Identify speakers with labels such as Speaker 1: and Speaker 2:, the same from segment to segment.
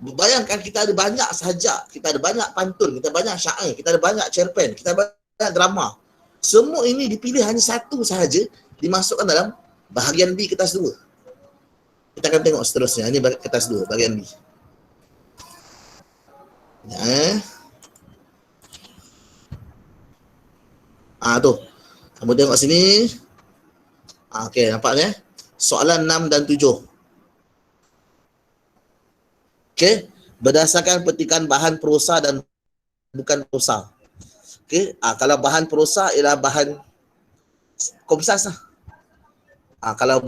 Speaker 1: Bayangkan kita ada banyak sajak, kita ada banyak pantun, kita banyak syair, kita ada banyak cerpen, kita ada banyak drama. Semua ini dipilih hanya satu sahaja, dimasukkan dalam bahagian B kertas 2. Kita akan tengok seterusnya. Ini kertas 2, bahagian B. Ya. Tu. Kamu tengok sini. Okey, nampak ni? Soalan 6 dan 7. Okey, berdasarkan petikan bahan prosa dan bukan prosa. Okey, kalau bahan prosa ialah bahan komsas lah. Kalau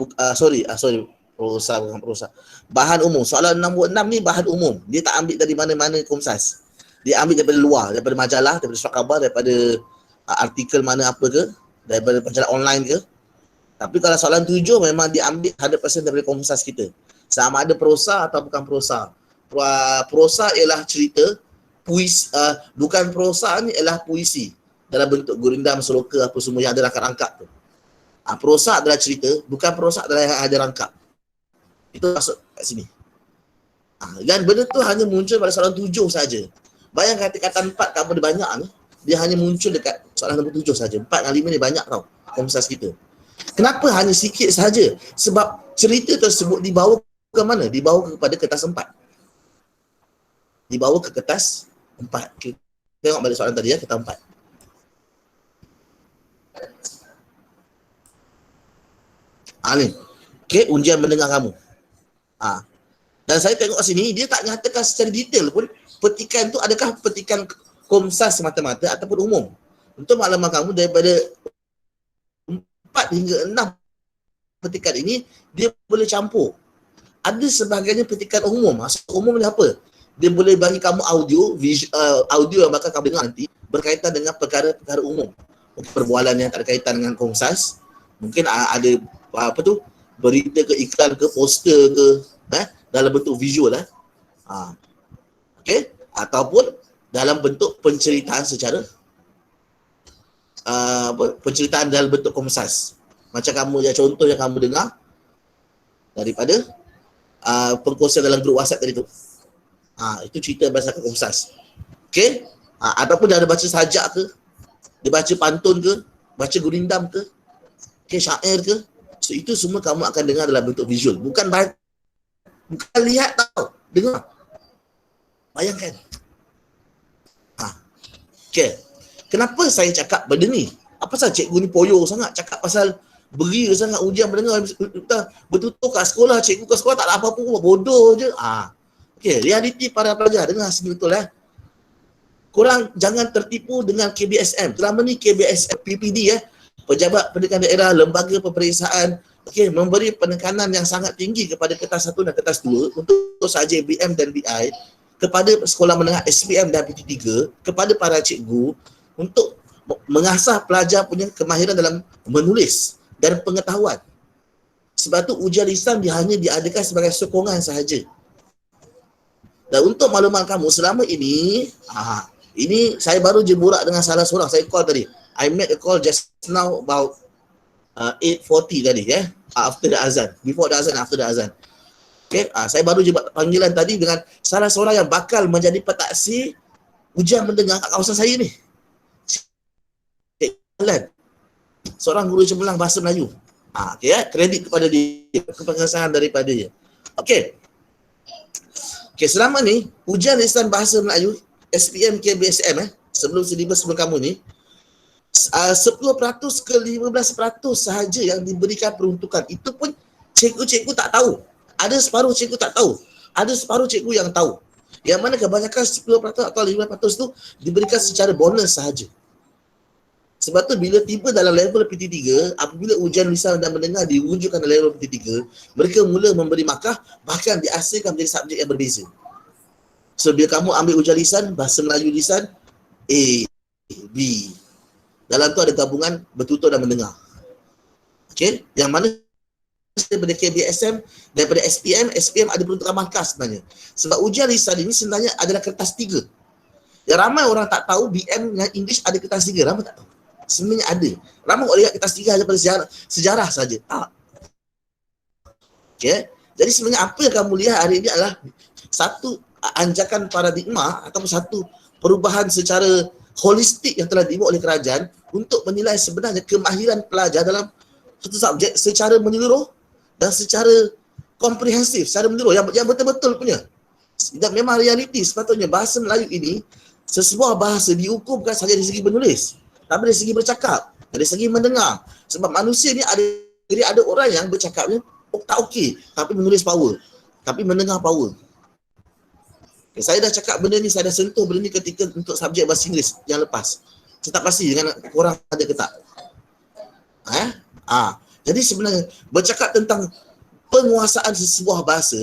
Speaker 1: prosa bukan prosa. Bahan umum. Soalan 6 ni bahan umum. Dia tak ambil dari mana-mana komsas. Dia ambil daripada luar, daripada majalah, daripada surat khabar, daripada artikel mana apa ke, daripada majalah online ke. Tapi kalau soalan 7 memang dia ambil 100% daripada komsas kita. Sama ada prosa atau bukan prosa. Prosa ialah cerita, puisi, bukan prosa ni ialah puisi dalam bentuk gurindam, seloka apa semua yang ada rangkap-rangkap tu. Prosa adalah cerita, bukan prosa adalah yang ada rangkap. Itu masuk kat sini. Dan benda tu hanya muncul pada soalan 7 saja. Bayangkan tingkatan 4 kamu ada banyak ni, dia hanya muncul dekat soalan nombor 7 saja. 4 dengan 5 ni banyak tau komsas kita. Kenapa hanya sikit saja? Sebab cerita tersebut dibawa ke mana? Dibawa kepada kertas 4. Dibawa ke kertas 4. Kita tengok balik soalan tadi ya, kertas 4. Ni. Okey, undian mendengar kamu. Dan saya tengok sini, dia tak nyatakan secara detail pun petikan tu adakah petikan komsas semata-mata ataupun umum. Untuk makluman kamu, daripada 4 hingga 6 petikan ini, dia boleh campur. Ada sebagainya petikan umum. Maksud umum ni apa? Dia boleh bagi kamu audio yang bakal kamu dengar nanti berkaitan dengan perkara-perkara umum. Perbualan yang tak ada kaitan dengan komsas. Mungkin ada berita ke, iklan ke, poster ke, dalam bentuk visual okey, ataupun dalam bentuk penceritaan secara penceritaan dalam bentuk komsas. Macam kamu contoh yang kamu dengar daripada perkongsian dalam grup WhatsApp tadi tu. Itu cerita berdasarkan komsas. Okey, ataupun dia ada baca sajak ke, dia baca pantun ke, baca gurindam ke, okey, syair ke. So itu semua kamu akan dengar dalam bentuk visual. Bukan lihat tau, dengar. Bayangkan. Okey. Kenapa saya cakap benda ni? Apa pasal cikgu ni poyo sangat cakap pasal beria sangat ujian mendengar, bertutur kat sekolah, cikgu kat sekolah tak ada apa-apa, bodoh je. Okey, realiti para pelajar dengar betul Korang jangan tertipu dengan KBSM. Selama ni KBSM PPD Pejabat Pendidikan Daerah, Lembaga Peperiksaan, memberi penekanan yang sangat tinggi kepada kertas 1 dan kertas 2 untuk sahaja BM dan BI, kepada sekolah menengah SPM dan PT3, kepada para cikgu untuk mengasah pelajar punya kemahiran dalam menulis dan pengetahuan. Sebab tu ujian lisan hanya diadakan sebagai sokongan sahaja. Dan untuk makluman kamu, selama ini, ini saya baru je borak dengan salah seorang, saya call tadi. I made a call just now about 8:40 tadi after the azan, before the azan, after the azan. Okay, saya baru je buat panggilan tadi dengan salah seorang yang bakal menjadi pentaksi ujian mendengar kat kawasan saya ni. Seorang guru cemerlang bahasa Melayu. Kredit kepada dia, kepengesahan daripada dia. Okey, selama ni ujian lisan bahasa Melayu SPM KBSM sebelum silibus sebelum kamu ni 10% ke 15% sahaja yang diberikan peruntukan. Itu pun cikgu-cikgu tak tahu. Ada separuh cikgu tak tahu. Ada separuh cikgu yang tahu. Yang mana kebanyakan 10% atau 15% tu diberikan secara bonus sahaja. Sebab tu bila tiba dalam level PT3, apabila ujian lisan dan mendengar diwujudkan dalam level PT3, mereka mula memberi markah, bahkan diasingkan menjadi subjek yang berbeza. So bila kamu ambil ujian lisan, bahasa Melayu lisan A, B. Dalam tu ada gabungan bertutur dan mendengar. Okey, yang mana daripada KBSM, daripada SPM ada peruntukan markah sebenarnya. Sebab ujian lisan ini sebenarnya adalah kertas 3. Yang ramai orang tak tahu BM dengan English ada kertas 3, ramai tak tahu. Sebenarnya ada. Ramai orang lihat kertas 3 hanya pada sejarah saja. Tak. Okey, jadi sebenarnya apa yang kamu lihat hari ini adalah satu anjakan paradigma ataupun satu perubahan secara holistik yang telah dibuat oleh kerajaan untuk menilai sebenarnya kemahiran pelajar dalam satu subjek secara menyeluruh dan secara komprehensif, secara menyeluruh yang betul-betul punya. Dan memang realiti sepatutnya bahasa Melayu ini sebuah bahasa diukur bukan sahaja dari segi menulis, tapi dari segi bercakap, dari segi mendengar. Sebab manusia ni ada orang yang bercakapnya tak okey, tapi menulis power, tapi mendengar power. Okay, saya dah cakap benda ni, saya dah sentuh benda ni ketika untuk subjek bahasa Inggeris yang lepas. Saya tak pasti dengan korang ada ke tak. Jadi sebenarnya bercakap tentang penguasaan sebuah bahasa,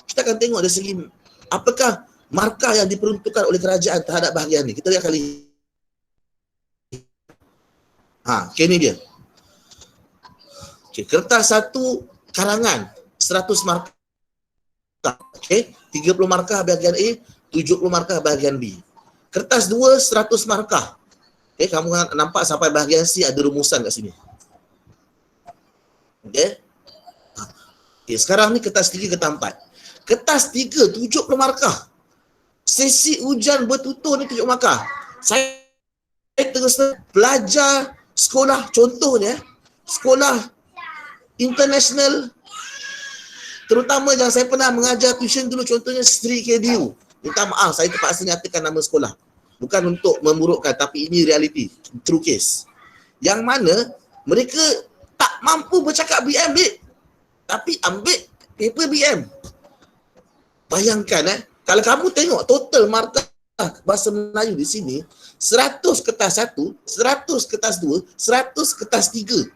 Speaker 1: kita akan tengok dari segi apakah markah yang diperuntukkan oleh kerajaan terhadap bahagian ni. Kita lihat kali. Okay, ni dia. Okay, kertas satu karangan 100 markah. Okay, 30 markah bahagian A, 70 markah bahagian B. Kertas 2 100 markah. Okay, kamu nampak sampai bahagian C ada rumusan kat sini. Okay. Okay, sekarang ni kertas 3 kertas 4. Kertas 3 70 markah. Sesi ujian bertutur ni 70 markah. Saya terus pelajar sekolah, contohnya sekolah international, terutama yang saya pernah mengajar tuition dulu, contohnya Sri KDU. Minta maaf, saya terpaksa nyatakan nama sekolah. Bukan untuk memburukkan, tapi ini realiti, true case. Yang mana mereka tak mampu bercakap BM, tapi ambil paper BM. Bayangkan kalau kamu tengok total markah bahasa Melayu di sini, 100 kertas 1, 100 kertas 2, 100 kertas 3.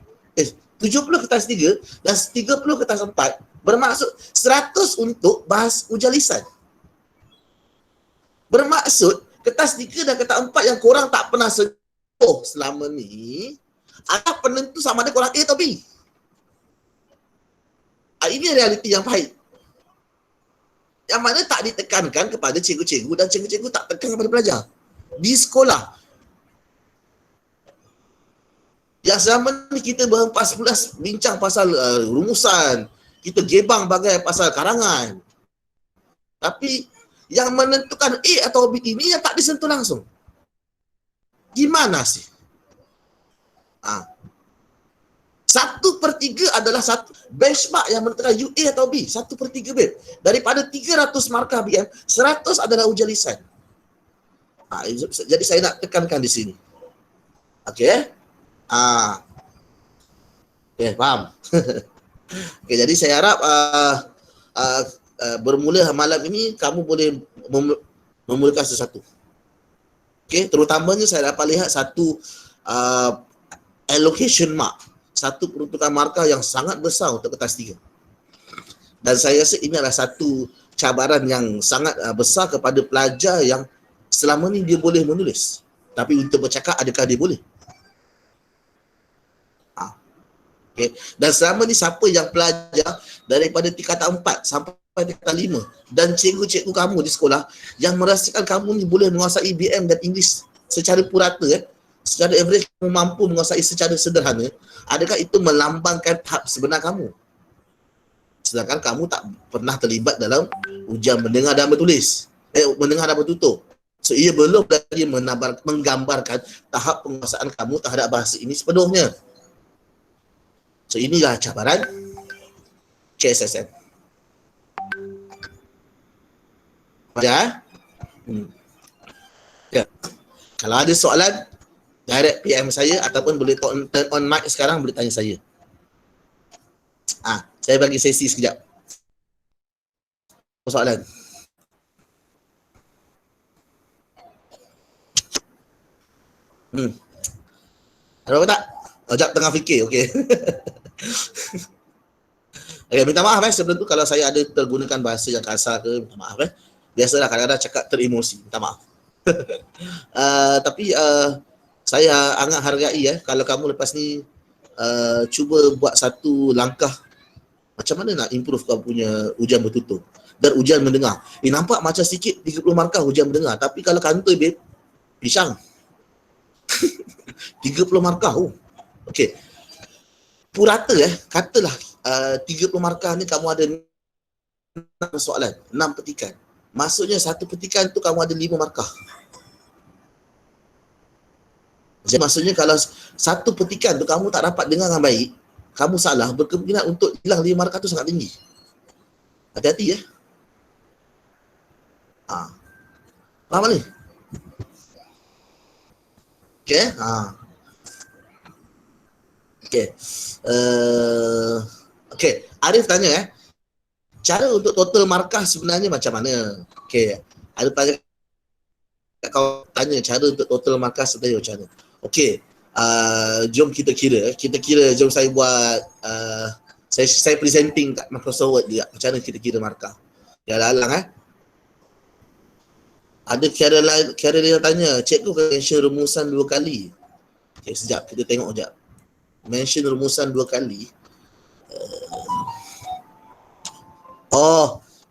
Speaker 1: 70 kertas 3 dan 30 kertas 4, bermaksud 100 untuk bahas ujian lisan. Bermaksud kertas 3 dan kertas 4 yang korang tak pernah sentuh selama ni adalah penentu sama ada korang A atau B. Ini realiti yang pahit. Yang mana tak ditekankan kepada cikgu-cikgu dan cikgu-cikgu tak tekan kepada pelajar. Di sekolah. Yang selama ni kita berhempas bincang pasal rumusan, kita gebang bagai pasal karangan. Tapi yang menentukan A atau B ini yang tak disentuh langsung. Gimana sih? 1/3 adalah satu benchmark yang menentukan you A atau B. 1/3 babe. Daripada 300 markah BM, 100 adalah ujian lisan. Jadi saya nak tekankan di sini. Okey. Okay, faham. Okay, jadi saya harap bermula malam ini kamu boleh memulakan sesuatu. Okay, terutamanya saya dapat lihat satu allocation mark, satu peruntukan markah yang sangat besar untuk kertas 3. Dan saya rasa ini adalah satu cabaran yang sangat besar kepada pelajar yang selama ni dia boleh menulis, tapi untuk bercakap adakah dia boleh? Okay. Dan selama ni siapa yang pelajar daripada tingkatan 4 sampai tingkatan 5 dan cikgu-cikgu kamu di sekolah yang merasakan kamu ni boleh menguasai BM dan English secara purata, secara average kamu mampu menguasai secara sederhana, adakah itu melambangkan tahap sebenar kamu? Sedangkan kamu tak pernah terlibat dalam ujian mendengar dan bertulis, mendengar dan bertutur. So ia belum lagi menggambarkan tahap penguasaan kamu terhadap bahasa ini sepenuhnya. So inilah cabaran KSSM. Ya. Ya. Kalau ada soalan, direct PM saya ataupun boleh turn on mic sekarang, boleh tanya saya. Saya bagi sesi sekejap. Soalan. Ada apa tak? Sekejap tengah fikir, okey. Okay, minta maaf sebelum tu kalau saya ada tergunakan bahasa yang kasar ke, minta maaf Biasalah kadang-kadang cakap teremosi, minta maaf. Tapi saya sangat hargai kalau kamu lepas ni cuba buat satu langkah macam mana nak improve kamu punya ujian bertutur dan ujian mendengar. Nampak macam sikit 30 markah ujian mendengar, tapi kalau kantoi babe, pisang. 30 markah. Okey. Purata katalah 30 markah ni kamu ada 6 soalan, 6 petikan. maksudnya satu petikan tu kamu ada 5 markah. Jadi maksudnya kalau satu petikan tu kamu tak dapat dengar dengan baik, kamu salah, berkemungkinan untuk hilang 5 markah tu sangat tinggi. Hati-hati ya. Faham ni? Okay. Okay. Okay. Arif tanya cara untuk total markah sebenarnya macam mana? Okay. Arif tanya, kau tanya cara untuk total markah sebenarnya macam mana? Okay. Jom kita kira. Jom saya buat saya presenting kat Microsoft Word juga. Macam mana kita kira markah? Ya lalang Ada Caroline tanya, cikgu kena mention rumusan 2 kali. Okay, sekejap, kita tengok sekejap. Mention rumusan 2 kali.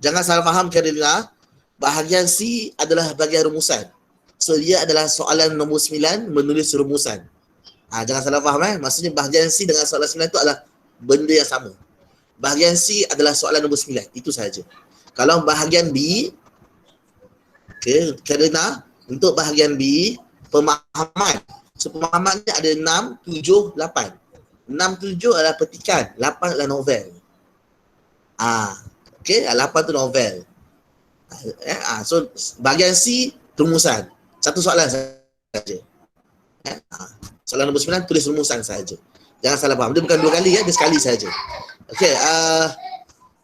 Speaker 1: Jangan salah faham Caroline. Bahagian C adalah bahagian rumusan. So, dia adalah soalan nombor 9 menulis rumusan. Jangan salah faham Maksudnya bahagian C dengan soalan 9 itu adalah benda yang sama. Bahagian C adalah soalan nombor 9. Itu sahaja. Kalau bahagian B, okay, kerana untuk bahagian B, pemahaman. So, pemahamannya ada 6, 7, 8. 6, 7 adalah petikan, 8 adalah novel. Okay, 8 tu novel. So, bahagian C, rumusan. Satu soalan saja. Soalan nombor 9, tulis rumusan saja. Jangan salah faham. Dia bukan 2 kali, dia sekali saja. Okay,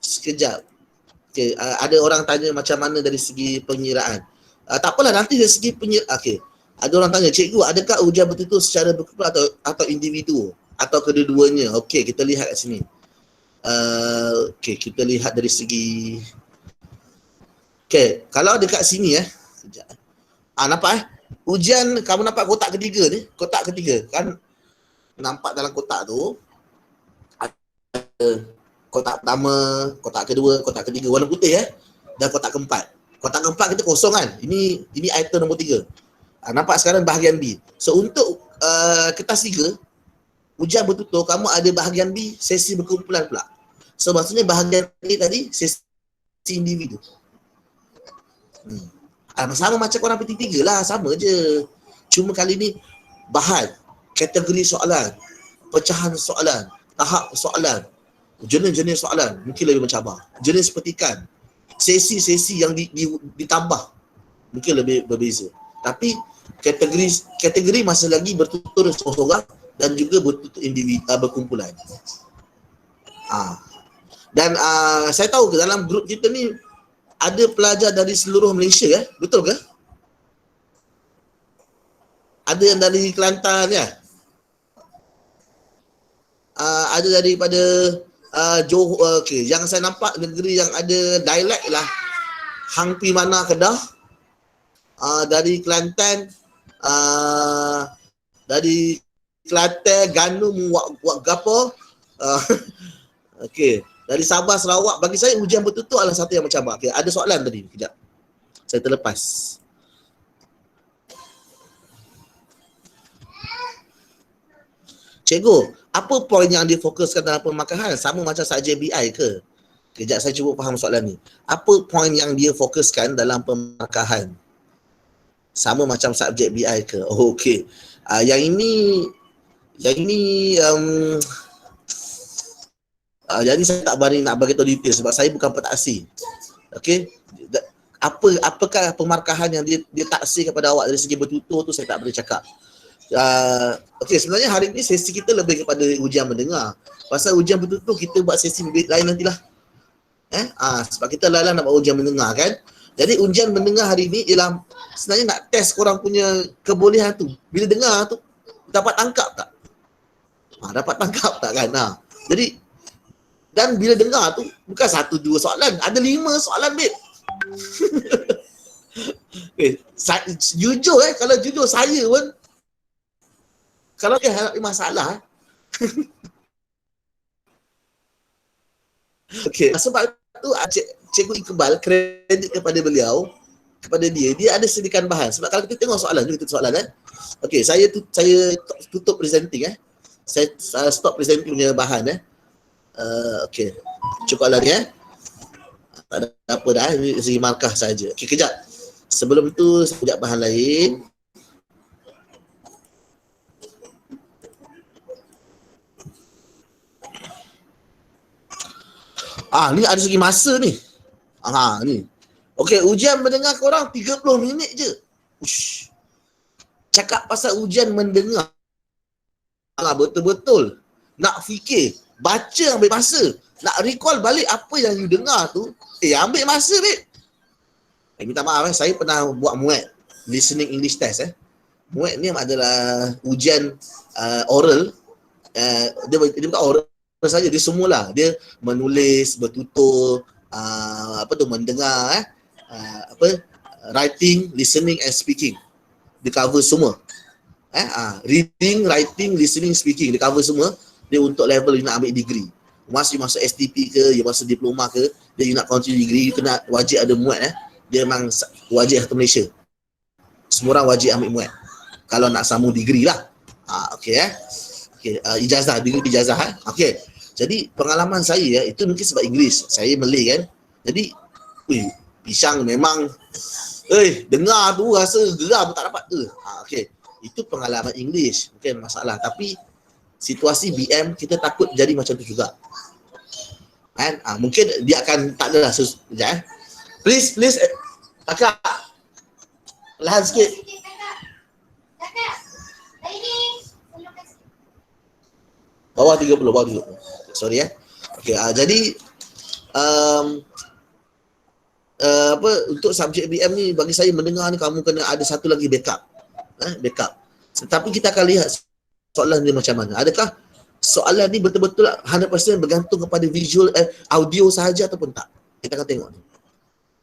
Speaker 1: sekejap. Okay, ada orang tanya macam mana dari segi pengiraan. Tak apalah, nanti dari segi pengiraan. Okay. Ada orang tanya, cikgu, adakah ujian bertutur secara berkumpulan atau individu? Atau kedua-duanya? Okay, kita lihat kat sini. Okay, kita lihat dari segi... Okay, kalau dekat sini sekejap. Nampak ujian, kamu nampak kotak ketiga ni? Kotak ketiga. Kan nampak dalam kotak tu, ada kotak pertama, kotak kedua, kotak ketiga, warna putih dan kotak keempat. Kotak keempat kita kosong kan? Ini item nombor 3. Nampak sekarang bahagian B. So untuk kertas 3, ujian bertutur, kamu ada bahagian B, sesi berkumpulan pula. So maksudnya bahagian A tadi, sesi individu. Sama macam korang PT3 lah, sama je. Cuma kali ni bahan, kategori soalan, pecahan soalan, tahap soalan, jenis-jenis soalan mungkin lebih mencabar. Jenis petikan, sesi-sesi yang ditambah mungkin lebih berbeza. Tapi kategori masih lagi bertutur seorang dan juga bertutur individu, berkumpulan. Dan saya tahu ke dalam grup kita ni ada pelajar dari seluruh Malaysia betul ke? Ada yang dari Kelantan ada daripada Johor. Okay. Yang saya nampak negeri yang ada dialek lah Hang Pi Mana Kedah, dari Kelantan, dari Kelantan, Gandum, Wak Gapo. Okey, dari Sabah, Sarawak. Bagi saya ujian bertutur adalah satu yang mencabar. Okay. Ada soalan tadi, kejap. Saya terlepas. Cikgu, apa poin yang difokuskan dalam pemarkahan? Sama macam subjek BI ke? Kejap saya cuba faham soalan ni. Apa poin yang dia fokuskan dalam pemarkahan? Sama macam subjek BI ke? Oh, okey. Yang ini jadi saya tak berani nak bagi tahu detail sebab saya bukan pentaksir. Okey. Apakah pemarkahan yang dia taksir kepada awak dari segi bertutur tu saya tak boleh cakap. Okey, sebenarnya hari ni sesi kita lebih kepada ujian mendengar. Pasal ujian bertutur kita buat sesi lain nantilah. Sebab kita lain nak buat ujian mendengar kan. Jadi ujian mendengar hari ni ialah sebenarnya nak test korang punya kebolehan tu. Bila dengar tu dapat tangkap tak? Dapat tangkap tak kan? Jadi dan bila dengar tu bukan 1-2 soalan, ada 5 soalan babe. Jujur kalau jujur saya pun kalau dia hadapi masalah okey, sebab tu Cikgu Iqbal kredit kepada beliau, kepada dia ada sediakan bahan. Sebab kalau kita tengok soalan, okey, saya tutup presenting saya stop presenting punya bahan okey, cukuplah ni Tak ada apa dah, ini segi markah saja. Okey, kejap. Sebelum tu, sekejap bahan lain. Ni ada segi masa ni. Ni. Okey, ujian mendengar korang 30 minit je. Ush. Cakap pasal ujian mendengar. Betul-betul. Nak fikir. Baca ambil masa. Nak recall balik apa yang you dengar tu. Ambil masa, babe. Minta maaf, saya pernah buat MUET. Listening English Test. MUET ni adalah ujian oral. Dia bukan oral saja, dia semualah. Dia menulis, bertutur, mendengar, writing, listening and speaking. Dia cover semua. Reading, writing, listening, speaking, dia cover semua. Dia untuk level you nak ambil degree. Once you masuk STP ke, you masuk diploma ke, dia you nak continue degree, you kena wajib ada MUET. Dia memang wajib satu Malaysia. Semua orang wajib ambil MUET. Kalau nak sambung degree lah. Okey. Ijazah, degree ijazah. Okey. Jadi pengalaman saya itu mungkin sebab Inggeris. Saya Malay kan. Jadi, pisang memang dengar tu rasa geram tak dapat ke. Okey. Itu pengalaman English, bukan masalah. Tapi situasi BM kita takut jadi macam tu juga. Kan? Mungkin dia akan tak adalah sekejap. Please Kakak. Lahan sikit. Bawah 30, bawah 30. Sorry Okey, jadi untuk subjek BM ni bagi saya mendengar ni kamu kena ada satu lagi backup. Backup. Tetapi kita akan lihat soalan ni macam mana. Adakah soalan ni betul-betul 100% bergantung kepada visual audio sahaja ataupun tak? Kita akan tengok ni.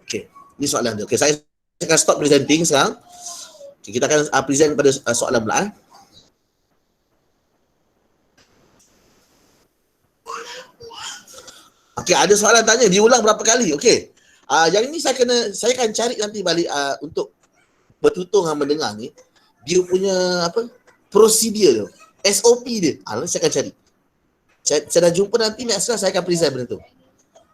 Speaker 1: Okey, ni soalan dia. Okey, saya akan stop presenting sekarang. Okay, kita akan present pada soalan pula. Okey, ada soalan tanya diulang berapa kali? Okey. Yang ini saya akan cari nanti balik untuk bertutur dengan mendengar ni. Dia punya prosedur tu. SOP dia. Saya akan cari. Saya dah jumpa nanti next class saya akan present benda tu.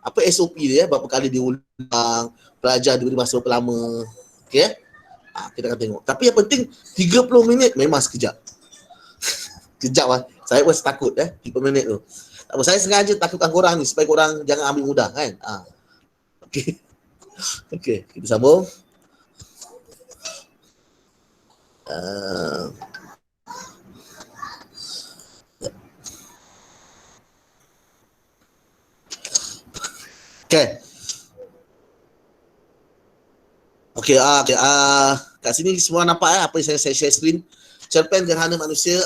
Speaker 1: Apa SOP dia berapa kali diulang, pelajar diberi masa berapa lama. Okey. Kita akan tengok. Tapi yang penting 30 minit memang sekejap. Kejap lah. Saya pun takut 30 minit tu. Saya sengaja takutkan korang ni supaya korang jangan ambil mudah kan. Okey. Okey, kita sambung. Okey. Okey, kat sini semua nampak apa yang saya share screen. Cerpen gerhana manusia.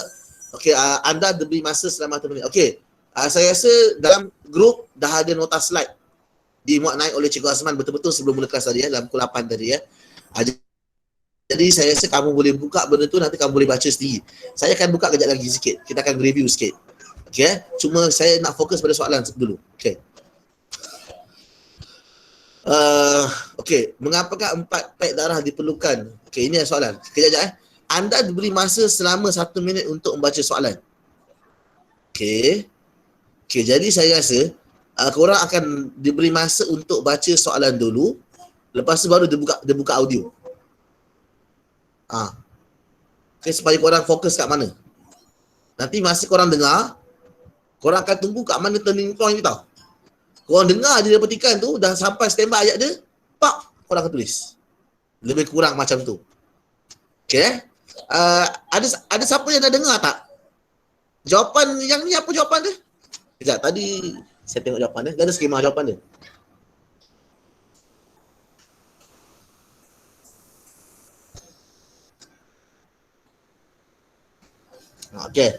Speaker 1: Okey, anda diberi masa selama 30 minit. Okey. Saya rasa dalam grup dah ada nota slide dimuat naik oleh Cikgu Azman betul-betul sebelum mula kelas tadi dalam pukul 8 tadi Jadi saya rasa kamu boleh buka benda tu, nanti kamu boleh baca sendiri. Saya akan buka kejap lagi sikit. Kita akan review sikit. Okey, cuma saya nak fokus pada soalan dulu. Okey. Okey, mengapakah 4 pack darah diperlukan? Okey, ini soalan. Kejap. Anda diberi masa selama 1 minit untuk membaca soalan. Okey, jadi saya rasa korang akan diberi masa untuk baca soalan dulu. Lepas tu baru dia buka audio. Okay, supaya korang fokus kat mana. Nanti masa korang dengar, korang akan tunggu kat mana turning point ni tau. Korang dengar je dia petikan tu, dah sampai standby ayat dia, korang akan tulis. Lebih kurang macam tu. Okay. Ada siapa yang dah dengar tak? Jawapan yang ni apa jawapan dia? Sekejap, tadi saya tengok jawapan dia. Dia ada skema jawapan dia. Okay.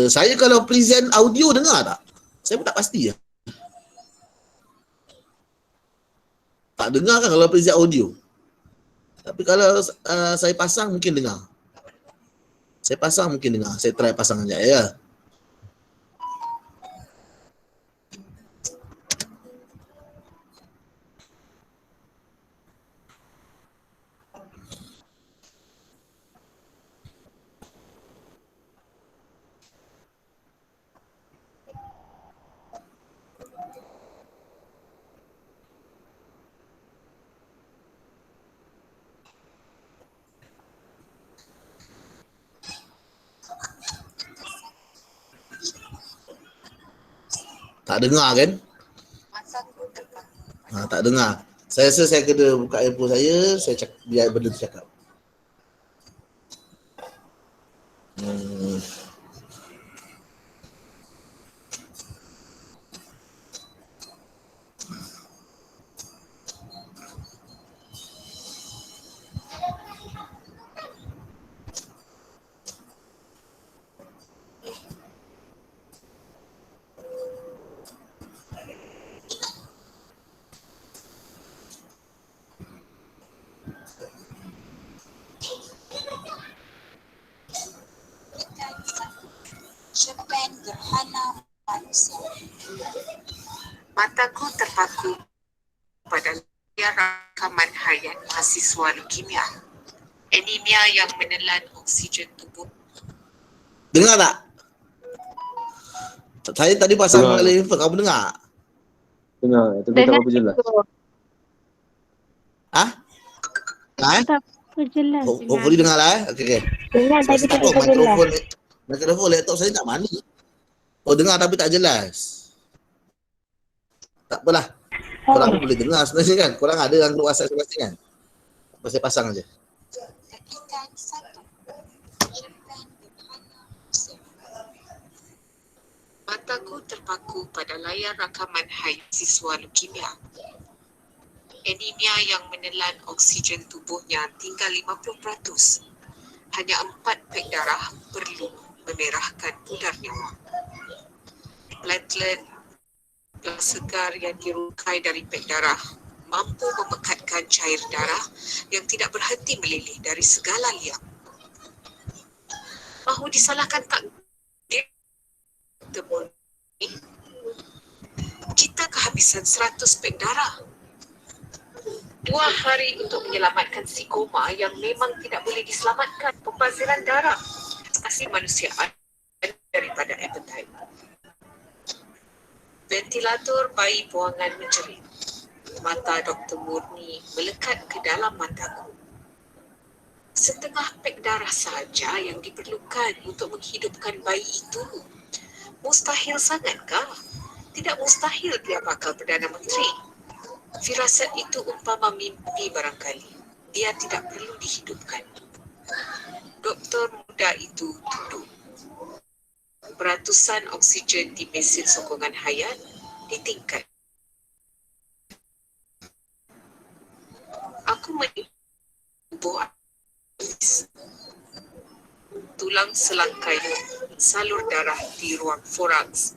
Speaker 1: Saya kalau present audio dengar tak? Saya pun tak pasti . Tak dengar kan kalau present audio. Tapi kalau saya pasang mungkin dengar. Saya try pasang sekejap ya. Tak dengar kan? Tak dengar. Saya rasa saya kena buka earphone saya cakap, biar benda tu cakap.
Speaker 2: Cerpen gerhana manusia. Mataku terpaku pada layar rakaman harian mahasiswa leukemia. Anemia yang menelan oksigen tubuh.
Speaker 1: Dengar tak? Saya tadi pasang
Speaker 3: Dengar.
Speaker 1: mengalir info, kamu dengar?
Speaker 3: Dengar, tapi tak apa jelas.
Speaker 1: Ha?
Speaker 4: Tak apa jelas.
Speaker 1: Hopefully dengar lah. Okay.
Speaker 4: Dengar
Speaker 1: Saya
Speaker 4: tapi
Speaker 1: tak
Speaker 4: tak
Speaker 1: tahu
Speaker 4: apa jelas.
Speaker 1: mikrofon laptop saya tak mana. Oh, dengar tapi tak jelas. Tak apalah. Korang pun boleh dengar sebenarnya kan. Korang ada yang keluar WhatsApp masing-masing kan. Apa saya pasang aja.
Speaker 2: Ketikan satu. Cerpen gerhana manusia. Mataku terpaku pada layar rakaman harian siswa leukemia. Anemia yang menelan oksigen tubuhnya tinggal 50%. Hanya 4 pek darah perlu memerahkan pudar nyawa. Platelet segar yang dirungkai dari pek darah mampu memekatkan cair darah yang tidak berhenti meleleh dari segala liang. Mahu disalahkan tak? Kita kehabisan 100 pek darah. 2 hari untuk menyelamatkan si koma yang memang tidak boleh diselamatkan. Pembaziran darah asli manusia daripada appetite. Ventilator bayi buangan menjerit. Mata Dr. Murni melekat ke dalam mataku. Setengah pek darah saja yang diperlukan untuk menghidupkan bayi itu. Mustahil sangatkah? Tidak mustahil dia bakal Perdana Menteri. Firasat itu umpama mimpi barangkali. Dia tidak perlu dihidupkan. Doktor muda itu tunduk. Beratusan oksigen di mesin sokongan hayat ditingkat. Aku menubuh tulang selangkai salur darah di ruang foraks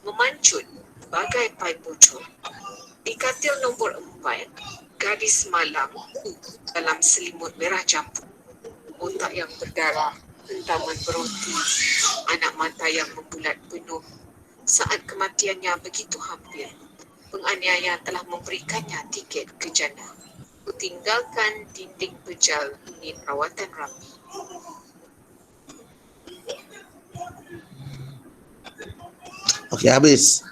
Speaker 2: memancut bagai pai bocor. Di katil nombor 4, gadis malam dalam selimut merah jambu. Otak yang berdarah, hentaman beroti, anak mata yang membulat penuh. Saat kematiannya begitu hampir, penganiaya telah memberikannya tiket ke jannah. Tinggalkan dinding pejal ingin rawatan rapi.
Speaker 1: Okey, habis.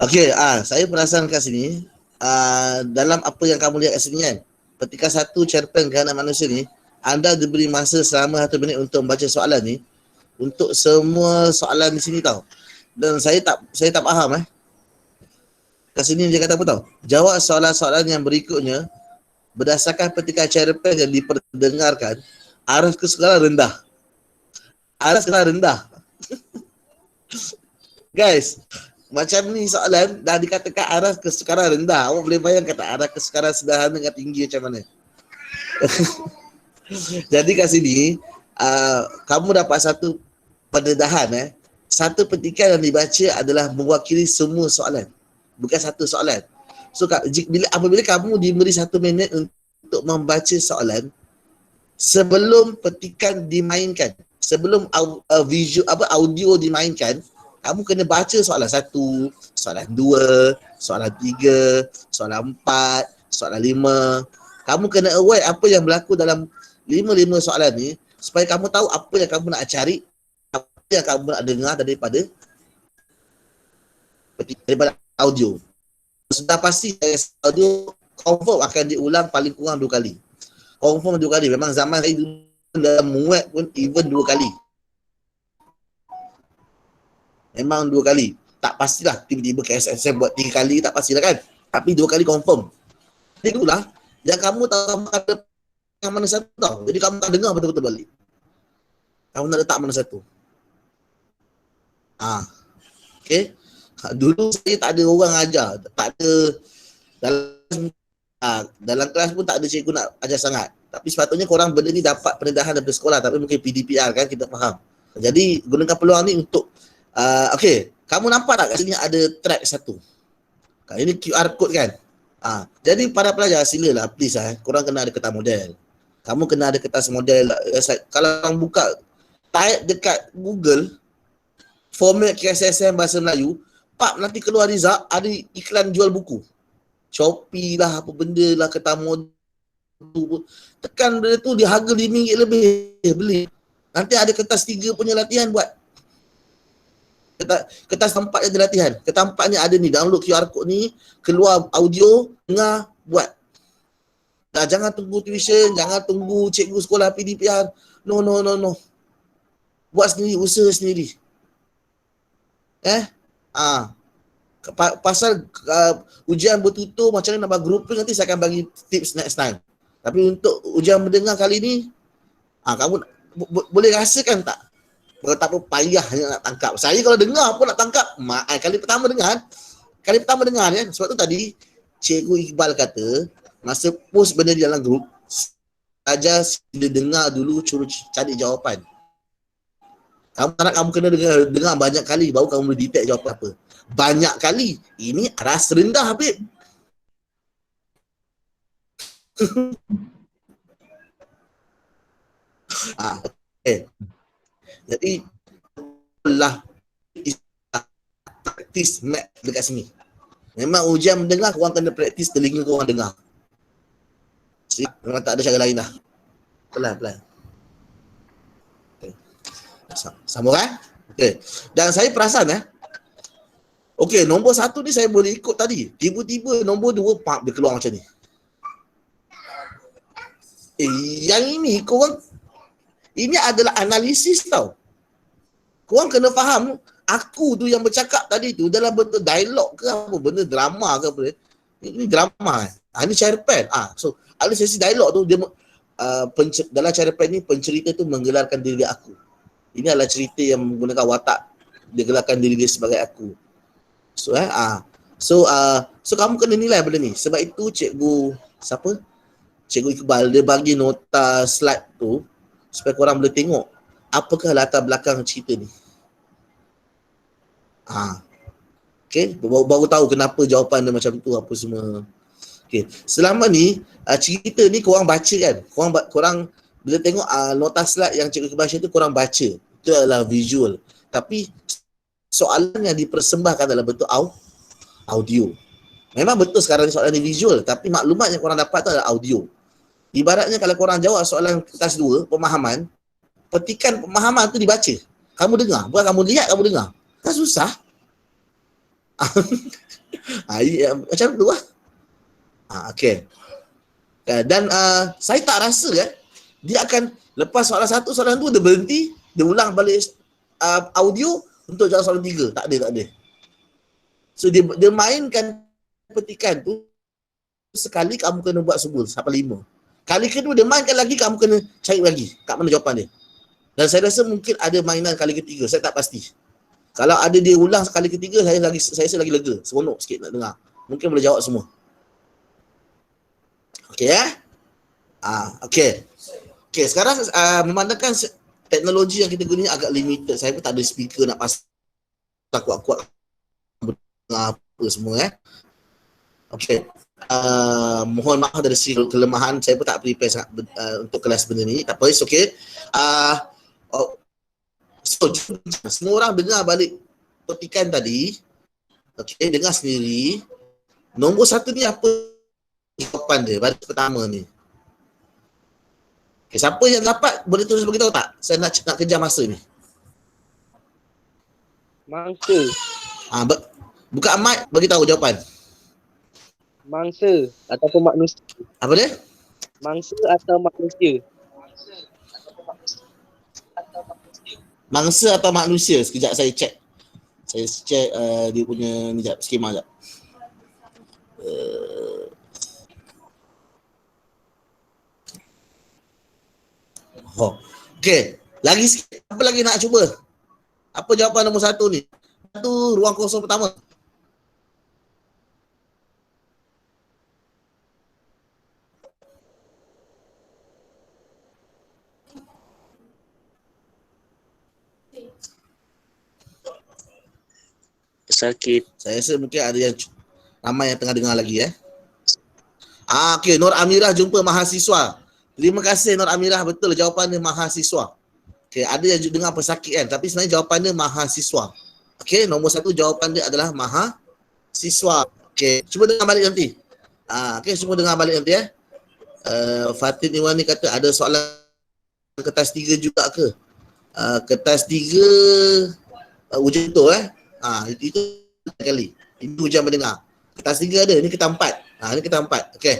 Speaker 1: Okey, saya perasan kat sini, dalam apa yang kamu lihat kat sini kan, ketika satu cerpen gerhana manusia ni, anda diberi masa selama 1 minit untuk membaca soalan ni, untuk semua soalan di sini tau. Dan saya tak faham kat sini dia kata apa tau? Jawab soalan-soalan yang berikutnya berdasarkan petikan cerpen yang diperdengarkan, araf kesedaran rendah. Araf kesedaran rendah. Guys, macam ni soalan dah dikatakan araf kesedaran rendah. Awak boleh bayangkan tak araf kesedaran sederhana dengan tinggi macam mana? Jadi kat sini, kamu dapat satu pendedahan. Satu petikan yang dibaca adalah mewakili semua soalan. Bukan satu soalan. So apabila kamu diberi 1 minit untuk membaca soalan, sebelum petikan dimainkan, sebelum audio dimainkan, kamu kena baca soalan 1, soalan 2, soalan 3, soalan 4, soalan 5. Kamu kena aware apa yang berlaku dalam 5 soalan ni, supaya kamu tahu apa yang kamu nak cari, apa yang kamu nak dengar daripada audio. Sudah pasti audio confirm akan diulang paling kurang 2 kali. Confirm 2 kali. Memang zaman saya dulu dalam muat pun even 2 kali. Memang 2 kali. tak pastilah. Tiba-tiba KSSM buat 3 kali tak pastilah kan. Tapi 2 kali confirm. Jadi itulah yang kamu tahu kamu ada yang mana satu tau. Jadi kamu tak dengar betul-betul balik. Kamu nak letak mana satu. Okay. Dulu saya tak ada orang ajar. Tak ada dalam kelas pun tak ada cikgu nak ajar sangat. Tapi sepatutnya korang benda ni dapat pendedahan daripada sekolah. Tapi mungkin PDPR kan kita faham. Jadi gunakan peluang ni untuk okay. Kamu nampak tak kat sini ada track satu. Ini QR code kan. Jadi para pelajar silalah please korang kena ada kertas model. Kamu kena ada kertas model. Kalau korang buka type dekat Google format KSSM bahasa Melayu, nanti keluar result ada iklan jual buku. Shopee lah, apa benda lah, kertas model. Tekan benda tu dia harga RM5 lebih beli. Nanti ada kertas 3 punya latihan buat. Kertas 4 ada latihan. Kertas 4 ni ada ni, download QR code ni, keluar audio, dengar, buat. Jangan tunggu tuition, jangan tunggu cikgu sekolah PDPR. No. Buat sendiri, usaha sendiri. Pasal ujian bertutur macam mana nak buat grouping nanti saya akan bagi tips next time. Tapi untuk ujian mendengar kali ni, kamu boleh rasakan tak? Betapa payahnya nak tangkap. Saya kalau dengar pun nak tangkap. Kali pertama dengar ya. Sebab tu tadi Cikgu Iqbal kata masa post benda di dalam grup, saja sila dengar dulu, cari jawapan. Kamu kena dengar banyak kali baru kamu boleh detect jawapan apa. Banyak kali. Ini rasa rendah, Habib. Okay. Jadi lah praktis mat dekat sini. Memang ujian mendengar, korang kena praktis telinga korang dengar. Memang tak ada cara lain dah. Pelan-pelan. Okay. Sambung kan? Okay. Dan saya perasan okay, nombor 1 ni saya boleh ikut tadi. Tiba-tiba nombor 2 dia keluar macam ni. Yang ini korang, ini adalah analisis tau. Korang kena faham, aku tu yang bercakap tadi tu dalam bentuk dialog ke apa, benda drama ke apa. Ini drama ini cerpen. So ada sesi dialog tu, dia dalam cerpen ni pencerita tu menggelarkan diri aku. Ini adalah cerita yang menggunakan watak, dia gelarkan diri dia sebagai aku. So so kamu kena nilai benda ni. Sebab itu Cikgu Iqbal dia bagi nota slide tu supaya korang boleh tengok apakah latar belakang cerita ni. Okay, baru tahu kenapa jawapan dia macam tu apa semua. Okay, selama ni cerita ni korang baca kan. Korang bila tengok nota slide yang Cikgu Iqbal tu korang baca. Itu adalah visual. Tapi soalan yang dipersembahkan dalam bentuk audio. Memang betul sekarang ni soalan ni visual, tapi maklumat yang korang dapat tu adalah audio. Ibaratnya kalau korang jawab soalan kertas 2, pemahaman, petikan pemahaman tu dibaca. Kamu dengar, bukan kamu lihat, kamu dengar. Kan susah. Macam tu lah. Okay. Dan saya tak rasa dia akan lepas soalan 1, soalan 2 dia berhenti, dia ulang balik audio untuk jawab soalan 3. Tak ada. So dia mainkan petikan tu sekali kamu kena buat sebul sampai 5. Kali kedua dia mainkan lagi, kamu kena cari lagi kat mana jawapan dia. Dan saya rasa mungkin ada mainan kali ketiga, saya tak pasti. Kalau ada dia ulang kali ketiga, saya rasa lagi lega, seronok sikit nak dengar. Mungkin boleh jawab semua. Okey Okey, sekarang memandangkan teknologi yang kita guna agak limited. Saya pun tak ada speaker nak pasang kuat-kuat apa semua Okey. Mohon maaf dari segi kelemahan, saya pun tak prepare sangat untuk kelas benda ni. Tak apa, it's okay. So, semua orang dengar balik petikan tadi. Okey, dengar sendiri. Nombor 1 ni apa jawapan dia baris pertama ni? Okay, siapa yang dapat boleh tulis beritahu tak? Saya nak kejar masa ni.
Speaker 5: Mangsa.
Speaker 1: Buka mic, bagi tahu jawapan.
Speaker 5: Mangsa ataupun manusia.
Speaker 1: Apa dia?
Speaker 5: Mangsa atau manusia.
Speaker 1: Mangsa atau manusia? Sekejap saya check. Saya check dia punya ni jap, skema jap. Okey, lagi sikit. Apa lagi nak cuba? Apa jawapan nombor 1 ni? Satu ruang kosong pertama.
Speaker 5: Pesakit.
Speaker 1: Saya rasa mungkin ada yang ramai yang tengah dengar lagi okey, Nur Amirah jumpa mahasiswa. Terima kasih Nur Amirah, betul jawapannya mahasiswa. Okey, ada yang dengar pesakit kan, tapi sebenarnya jawapannya mahasiswa. Okey, nombor 1 jawapan dia adalah mahasiswa. Okey, cuba dengar balik nanti. Okey, cuba dengar balik nanti Fatin Iwan ni kata ada soalan kertas 3 juga ke? Kertas 3 ujian tu itu kali. Ini ujian mendengar. Kertas 3 ada, ni kertas 4. Ni kertas 4. Okey.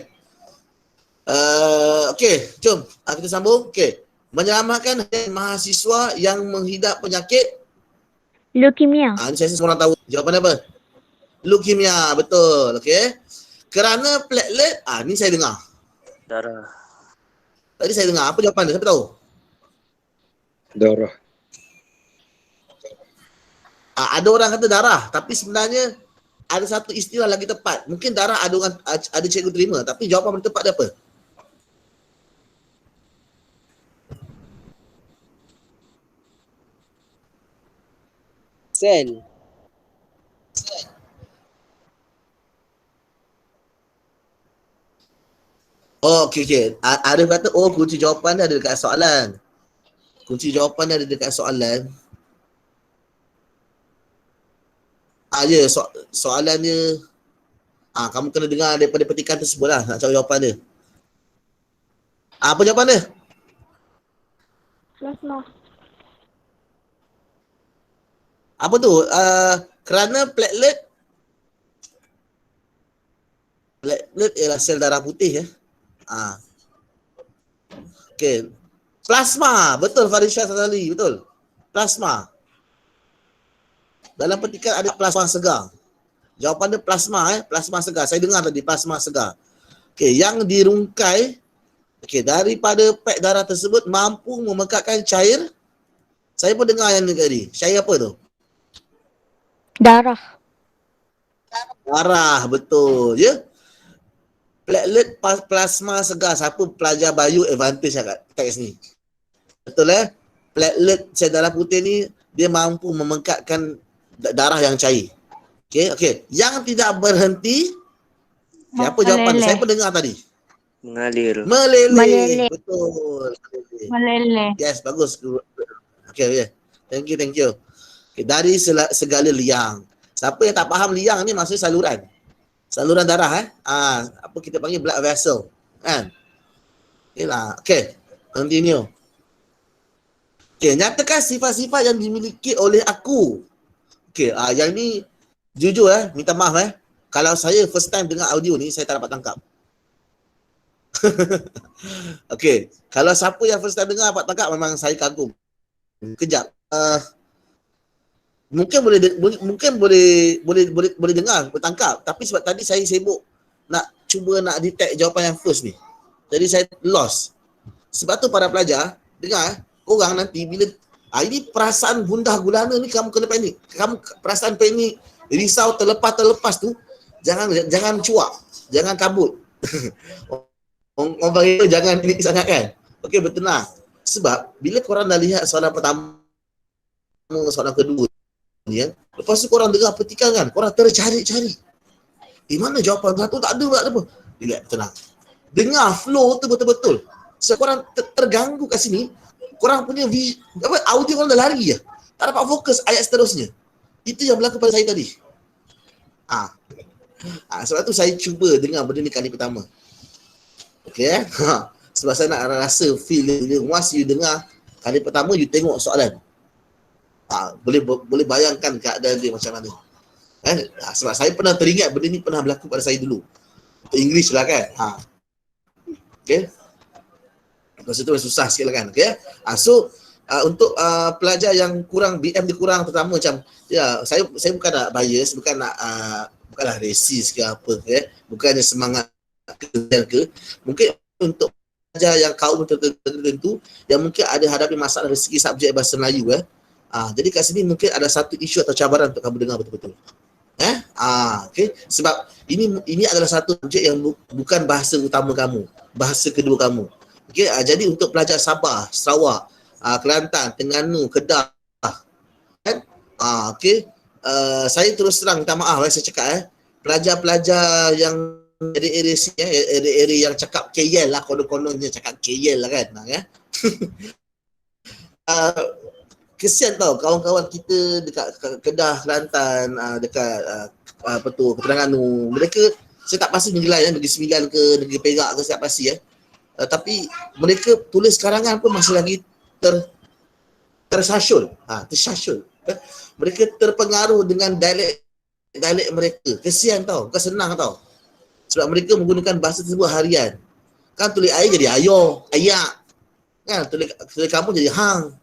Speaker 1: Okey, jom kita sambung. Okey. Menyelamatkan mahasiswa yang menghidap penyakit
Speaker 4: Leukemia.
Speaker 1: ni saya rasa semua orang tahu. Jawapan apa? Leukemia, betul. Okey. Kerana platelet, ni saya dengar.
Speaker 5: Darah.
Speaker 1: Tadi saya dengar. Apa jawapan dia? Siapa tahu?
Speaker 3: Darah.
Speaker 1: Ada orang kata darah, tapi sebenarnya ada satu istilah lagi tepat. Mungkin darah ada cikgu terima, tapi jawapan yang tepat dia apa?
Speaker 5: Sel.
Speaker 1: Okey. Arif kata, kunci jawapan dia ada dekat soalan. Kunci jawapan dia ada dekat soalan. Ya, soalan dia kamu kena dengar daripada petikan tersebut lah nak cari jawapan dia. Apa jawapan dia?
Speaker 4: Plasma.
Speaker 1: Apa tu? Kerana platelet ialah sel darah putih Okey. Plasma, betul Farisha Sazali, betul. Plasma. Dalam petikan ada plasma segar. Jawapan dia plasma plasma segar. Saya dengar tadi plasma segar. Okey, yang dirungkai daripada pek darah tersebut mampu memekatkan cair. Saya pun dengar yang ni tadi. Cair apa tu?
Speaker 4: Darah.
Speaker 1: Darah, betul. Ya. Platelet plasma segar. Siapa pelajar bio advantage kat teks ni? Betul Platelet sel darah putih ni dia mampu memekatkan darah yang cair. Okey. Yang tidak berhenti. Apa jawapan? Saya pun dengar tadi.
Speaker 5: Mengalir.
Speaker 1: Meleleh. Betul.
Speaker 4: Meleleh.
Speaker 1: Yes, bagus. Okey. Thank you. Okay, dari segala liang. Siapa yang tak faham liang ni maksudnya saluran. Saluran darah apa kita panggil blood vessel. Kan? Okey. Continue. Okey, nyatakan sifat-sifat yang dimiliki oleh aku. Okey, yang ni jujur minta maaf kalau saya first time dengar audio ni saya tak dapat tangkap. Okey, kalau siapa yang first time dengar dapat tangkap memang saya kagum. Kejap. Mungkin boleh dengar, bertangkap, tapi sebab tadi saya sibuk nak cuba nak detect jawapan yang first ni. Jadi saya lost. Sebab tu para pelajar dengar korang nanti bila ini perasaan gundah gulana ni kamu kena panik. Kamu perasaan panik, risau terlepas tu jangan cuak, jangan kabut. Orang panggil jangan panik sangat kan. Okey, bertenang. Sebab bila korang dah lihat soalan pertama, soalan kedua ni lepas tu korang dengar petikan kan, korang tercari-cari. Mana jawapan satu tak ada apa. Relax, tenang. Dengar flow tu betul-betul. So korang terganggu kat sini, korang punya audio korang dah lari je. Tak dapat fokus ayat seterusnya. Itu yang berlaku pada saya tadi. Sebab tu saya cuba dengar benda ni kali pertama. Okay sebab saya nak rasa feel dia. Once you dengar kali pertama, you tengok soalan. Boleh bayangkan keadaan dia macam mana. Sebab saya pernah teringat benda ni pernah berlaku pada saya dulu. English lah kan. Okay. Lepas tu susah sikit lah kan. Okay. So Untuk pelajar yang kurang BM dia kurang, pertama macam ya, saya bukan nak bias, bukan nak bukanlah resis ke apa ke, bukannya semangat ke. Mungkin untuk pelajar yang kaum tertentu yang mungkin ada hadapi masalah dari segi subjek bahasa Melayu jadi kat sini mungkin ada satu isu atau cabaran untuk kamu dengar betul-betul. Okey, sebab ini adalah satu subjek yang bukan bahasa utama kamu, bahasa kedua kamu. Okey, jadi untuk pelajar Sabah, Sarawak, Kelantan, Terengganu, Kedah kan, okey, saya terus terang minta maaf saya cakap pelajar-pelajar yang area sini area yang cakap KL lah, konon-kononnya cakap KL lah kan kesian tau kawan-kawan kita dekat Kedah, Kelantan, dekat Terengganu. Mereka saya tak pasti negeri lain, negeri Sembilan ke negeri Perak ke, saya tak pasti tapi mereka tulis karangan pun masih lagi tersasul. Mereka terpengaruh dengan dialek mereka. Kesian tau, bukan senang tau. Sebab mereka menggunakan bahasa tersebut harian. Kan tulis air jadi ayo, ayak. Kan tulis kamu jadi hang.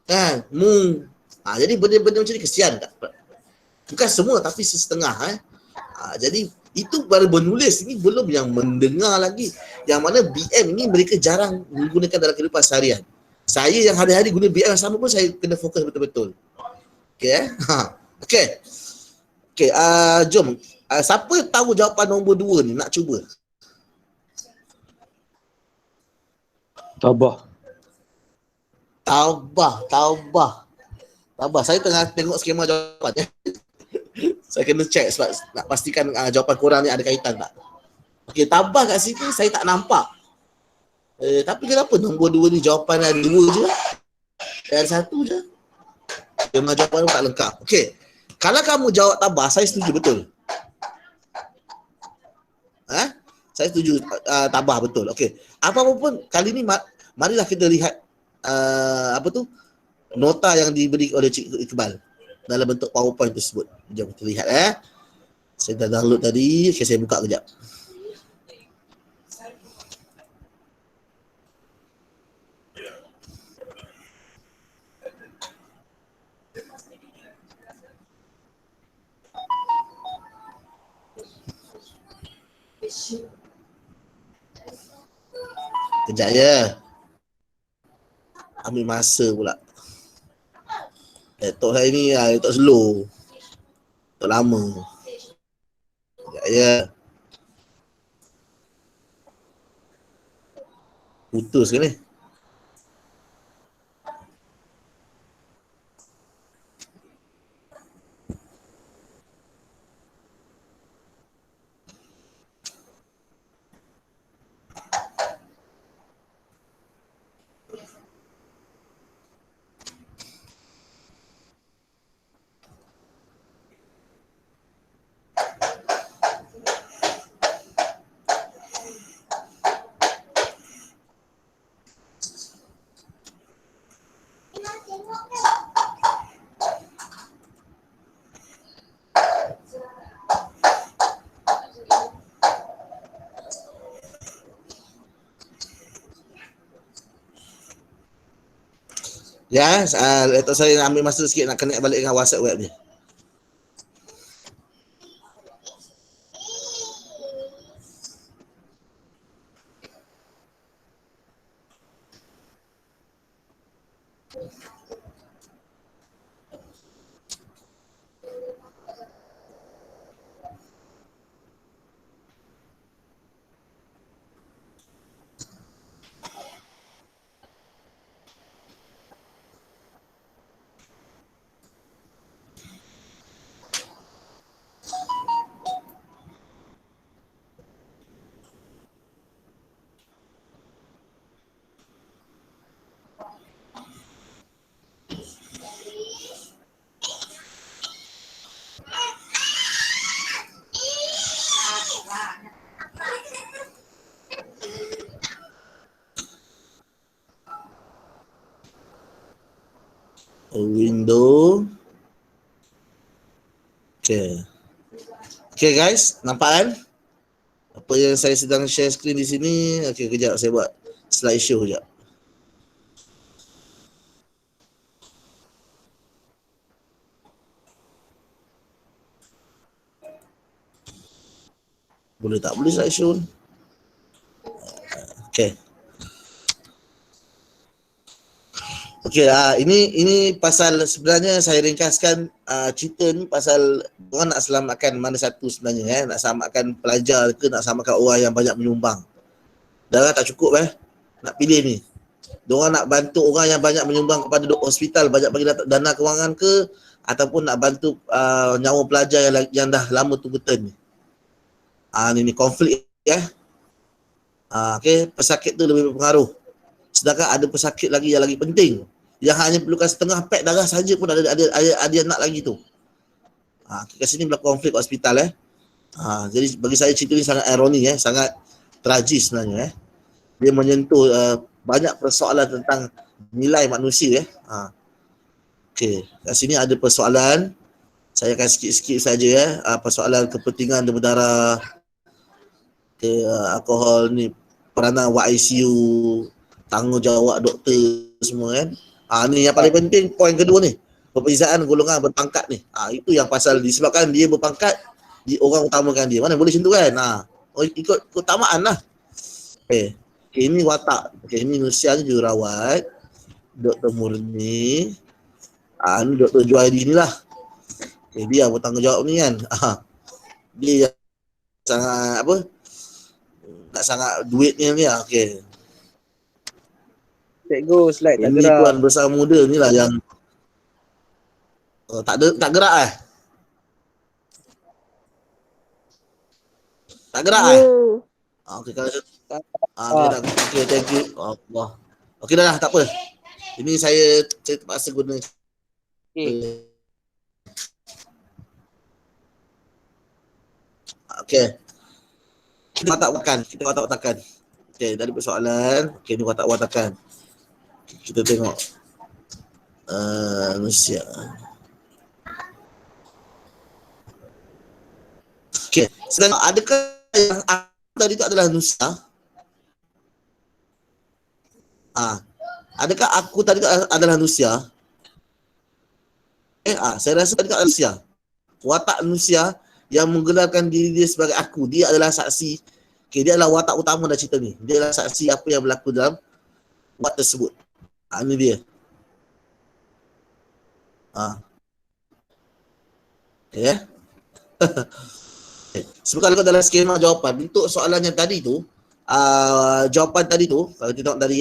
Speaker 1: Kan, mung. Jadi benda-benda macam ni kesian tak? Bukan semua tapi setengah jadi itu baru menulis, ini belum yang mendengar lagi. Yang mana BM ni mereka jarang menggunakan dalam kehidupan seharian. Saya yang hari-hari guna BM yang sama pun saya kena fokus betul-betul. Okey Okey. Okey, jom. Siapa tahu jawapan nombor 2 ni? Nak cuba.
Speaker 3: Tabah.
Speaker 1: Tabah. Saya tengah tengok skema jawapan Saya kena check sebab nak pastikan jawapan korang ni ada kaitan tak. Okey, tabah kat sini saya tak nampak. Tapi kenapa nombor 2 ni jawapan ada 2 je? Dan 1 je. Memang jawapan tak lengkap. Okey. Kalau kamu jawab tabah, saya setuju betul. Saya setuju tabah betul. Okey. Apa-apa pun kali ni marilah kita lihat nota yang diberi oleh Cik Iqbal dalam bentuk PowerPoint tersebut. Jom kita lihat Saya dah download tadi. Okay, saya buka kejap. Kejap ya. Ambil masa pula. Laptop saya ni laptop slow. Laptop lama. Sekejap ya. Putus ke ni? Ya, laptop saya ambil masa sikit nak connect balik dengan WhatsApp web ni. Window. Okay guys, nampak kan? Apa yang saya sedang share screen di sini. Okay, kejap saya buat slideshow kejap. Boleh tak boleh slideshow? Okey. Okey, ini pasal sebenarnya saya ringkaskan cerita ni pasal orang nak selamatkan mana satu sebenarnya nak selamatkan pelajar ke nak selamatkan orang yang banyak menyumbang. Darah tak cukup nak pilih ni. Diorang nak bantu orang yang banyak menyumbang kepada hospital, banyak bagi dana kewangan ke ataupun nak bantu nyawa pelajar yang dah lama tunggu turn ni. Ni konflik okey, pesakit tu lebih berpengaruh. Sedangkan ada pesakit lagi yang lagi penting yang hanya perlukan setengah pack darah saja pun ada yang nak lagi tu. Kat sini berlaku konflik hospital jadi bagi saya cerita ni sangat ironi sangat tragis sebenarnya Dia menyentuh banyak persoalan tentang nilai manusia Okey, kat sini ada persoalan. Saya akan sikit-sikit saja persoalan kepentingan demam berdarah, alkohol ni, peranan ICU, tanggungjawab doktor semua ni yang paling penting. Poin kedua ni, perbezaan golongan berpangkat ni. Itu yang pasal disebabkan dia berpangkat, orang utamakan dia. Mana boleh macam tu kan? Ikut keutamaan lah. Ini watak. Ini Nusia ni jururawat, Dr. Murni. Ni Dr. Juaidi ni lah. Dia yang bertanggungjawab ni kan. Dia yang sangat nak sangat duitnya ni lah.
Speaker 6: Cikgu, slide tak
Speaker 1: Ini
Speaker 6: gerak.
Speaker 1: tuan besar muda ni lah yang tak gerak Tak gerak Okey, kalau okey, thank you. Allah. Okey dah, tak apa. Ini saya terpaksa guna. Okey. Kita watak-watakan. Okey, dari persoalan. Okey, ni watak-watakan. Kita tengok manusia. Okey, sedang adakah yang tadi itu adalah Nusia? Adakah aku tadi itu adalah Nusia? Saya rasa tadi itu adalah Nusia. Watak Nusia yang menggelarkan diri dia sebagai aku. Dia adalah saksi. Dia adalah watak utama dalam cerita ni. Dia adalah saksi apa yang berlaku dalam buat tersebut. Ini dia. Okay. Sebab kalau dalam skema jawapan, bentuk soalan yang tadi tu, jawapan tadi tu, kalau kita tengok tadi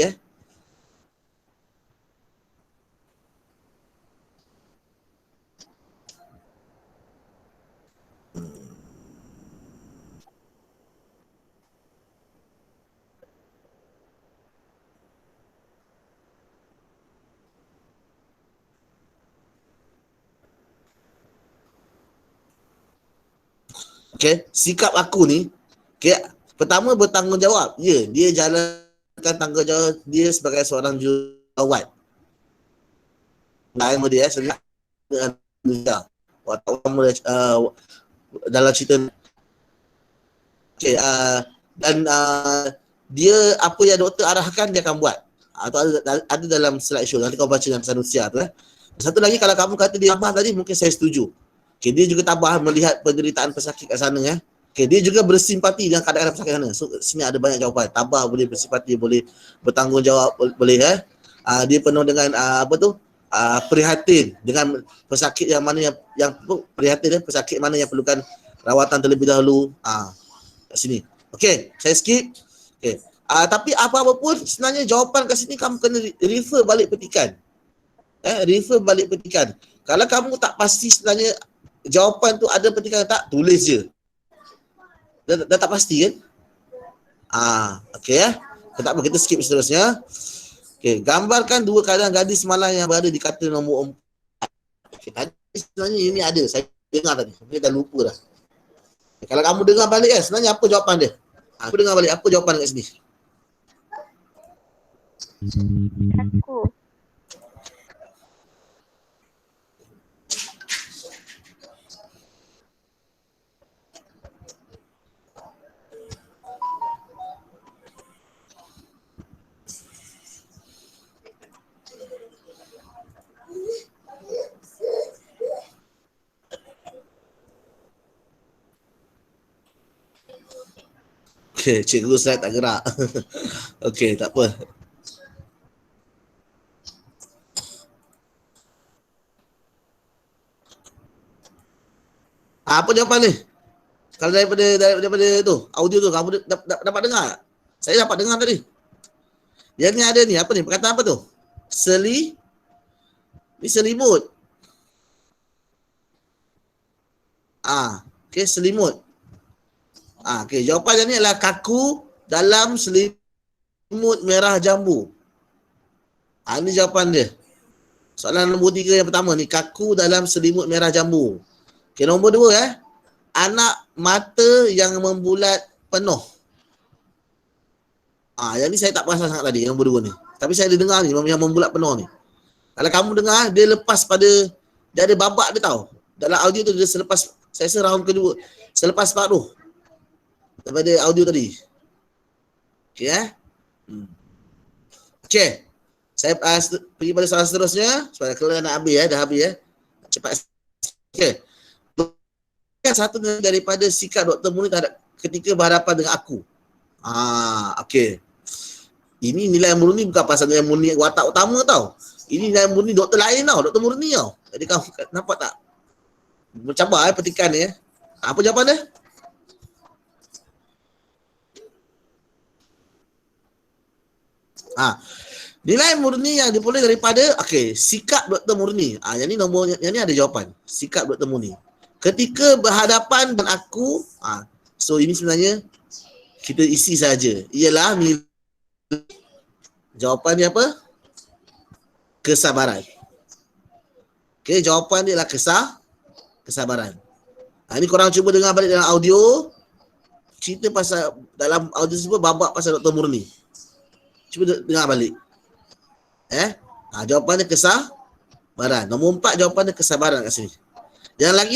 Speaker 1: sikap aku ni, pertama bertanggungjawab. Dia jalankan tanggungjawab dia sebagai seorang jururawat. Nama dia senang dengan dia. Watak utama dalam cerita ni. Dan dia apa yang doktor arahkan dia akan buat. Atau ada dalam slideshow. Nanti kau baca dalam Sanusia tu. Satu lagi, kalau kamu kata dia tabah tadi, mungkin saya setuju. Dia juga tabah melihat penderitaan pesakit kat sana dia juga bersimpati dengan keadaan pesakit sana. So sini ada banyak jawapan. Tabah boleh bersimpati, boleh bertanggungjawab, boleh dia penuh dengan prihatin dengan pesakit yang mana yang prihatin pesakit mana yang perlukan rawatan terlebih dahulu. Kat sini. Okey, saya skip. Tapi apa-apa pun sebenarnya jawapan kat sini kamu kena refer balik petikan. Refer balik petikan. Kalau kamu tak pasti sebenarnya jawapan tu ada petikan tak, tulis je. Dah tak pasti kan? Okey tak apa, kita skip seterusnya. Gambarkan dua keadaan gadis malang yang berada di kata nombor 4. Tadi sebenarnya ini ada, saya dengar tadi. Saya dah lupa dah. Kalau kamu dengar balik sebenarnya apa jawapan dia? Aku dengar balik apa jawapan kat sini.
Speaker 4: Aku.
Speaker 1: Okey, cikgu saya tak gerak. Okey, tak apa. Apa jawapan ni? Kalau daripada tu, audio tu kamu dapat dengar tak? Saya dapat dengar tadi. Yang ni ada ni, apa ni? Perkataan apa tu? Ni selimut. Okey, selimut. Okey, jawapan yang ni adalah kaku dalam selimut merah jambu. Ini jawapan dia. Soalan nombor 3 yang pertama ni, kaku dalam selimut merah jambu. Okey, nombor 2 anak mata yang membulat penuh. Yang ni saya tak perasan sangat tadi, nombor 2 ni. Tapi saya ada dengar ni, yang membulat penuh ni. Kalau kamu dengar, dia lepas pada, dia ada babak dia tahu. Dalam audio tu dia selepas, saya rasa round kedua, selepas paruh daripada audio tadi. Okey Okey. Saya pergi pada soalan seterusnya. Sebab kalau nak habis dah habis cepat. Okey. Satu daripada sikap Dr. Murni terhadap ketika berhadapan dengan aku. Okey. Ini nilai murni bukan pasal nilai murni watak utama tau. Ini nilai murni doktor lain tau, Dr. Murni tau. Jadi kamu nampak tak? Mencabar petikan ni Apa jawapan dia? Nilai murni yang diperoleh daripada sikap Dr. Murni. Yang ni nombor yang ni ada jawapan. Sikap Dr. Murni. Ketika berhadapan dengan aku, so ini sebenarnya kita isi saja. Ialah jawapan dia apa? Kesabaran. Okey, jawapan dia adalah kesabaran. Ini korang cuba dengar balik dalam audio. Cerita pasal, dalam audio tersebut babak pasal Dr. Murni. Cuba dengar balik. Jawapan dia kesabaran. Nombor 4 jawapan dia kesabaran kat sini. Yang lagi